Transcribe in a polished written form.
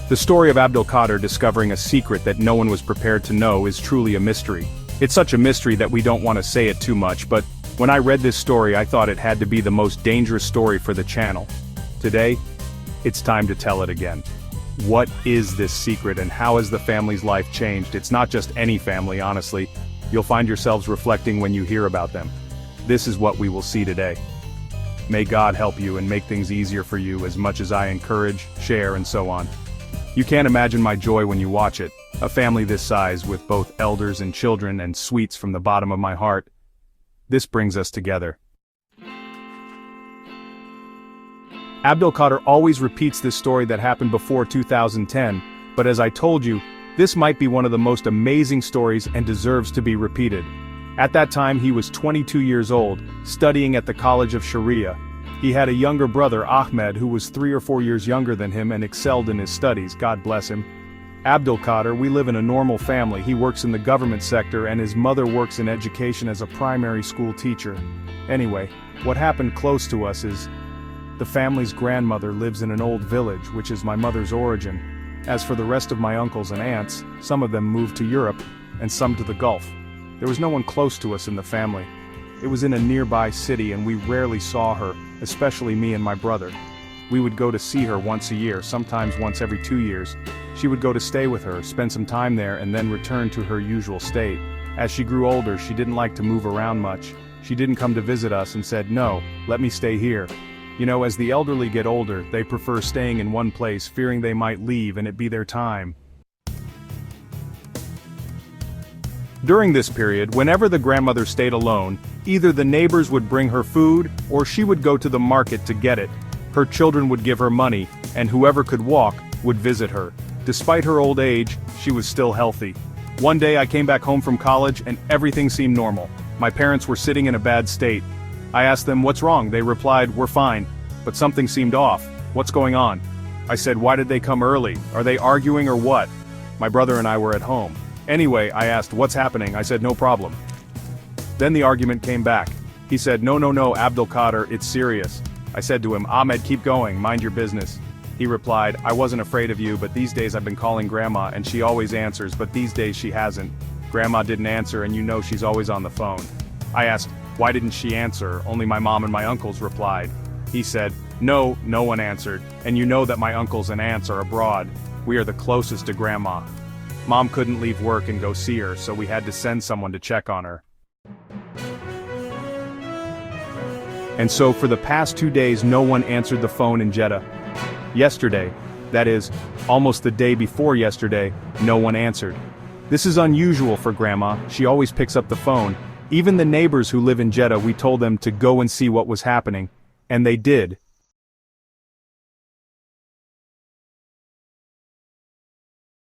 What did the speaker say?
The story of Abdulkader discovering a secret that no one was prepared to know is truly a mystery. It's such a mystery that we don't want to say it too much, but when I read this story I thought it had to be the most dangerous story for the channel. Today, it's time to tell it again. What is this secret and how has the family's life changed? It's not just any family, honestly. You'll find yourselves reflecting when you hear about them. This is what we will see today. May God help you and make things easier for you as much as I encourage, share, and so on. You can't imagine my joy when you watch it. A family this size with both elders and children and sweets from the bottom of my heart. This brings us together. Abdulkader always repeats this story that happened before 2010, but as I told you, this might be one of the most amazing stories and deserves to be repeated. At that time he was 22 years old, studying at the College of Sharia. He had a younger brother, Ahmed, who was 3 or 4 years younger than him and excelled in his studies, God bless him. Abdulkader, we live in a normal family. He works in the government sector and his mother works in education as a primary school teacher. Anyway, what happened close to us is, the family's grandmother lives in an old village, which is my mother's origin. As for the rest of my uncles and aunts, some of them moved to Europe, and some to the Gulf. There was no one close to us in the family. It was in a nearby city and we rarely saw her, especially me and my brother. We would go to see her once a year, sometimes once every 2 years. She would go to stay with her, spend some time there and then return to her usual state. As she grew older, she didn't like to move around much. She didn't come to visit us and said, "No, let me stay here." You know, as the elderly get older, they prefer staying in one place, fearing they might leave and it be their time. During this period, whenever the grandmother stayed alone, either the neighbors would bring her food, or she would go to the market to get it. Her children would give her money, and whoever could walk would visit her. Despite her old age, she was still healthy. One day I came back home from college and everything seemed normal. My parents were sitting in a bad state. I asked them, "What's wrong?" They replied, "We're fine." But something seemed off. "What's going on?" I said, "Why did they come early? Are they arguing or what?" My brother and I were at home. Anyway, I asked, "What's happening?" I said, "No problem." Then the argument came back. He said, No, Abdulkader, it's serious." I said to him, "Ahmed, keep going, mind your business." He replied, "I wasn't afraid of you, but these days I've been calling Grandma and she always answers, but these days she hasn't. Grandma didn't answer and you know she's always on the phone." I asked, "Why didn't she answer? Only my mom and my uncles replied." He said, No one answered, and you know that my uncles and aunts are abroad. We are the closest to Grandma. Mom couldn't leave work and go see her, so we had to send someone to check on her. And so for the past 2 days no one answered the phone in Jeddah. Yesterday, that is, almost the day before yesterday, no one answered. This is unusual for Grandma, she always picks up the phone. Even the neighbors who live in Jeddah, we told them to go and see what was happening. And they did,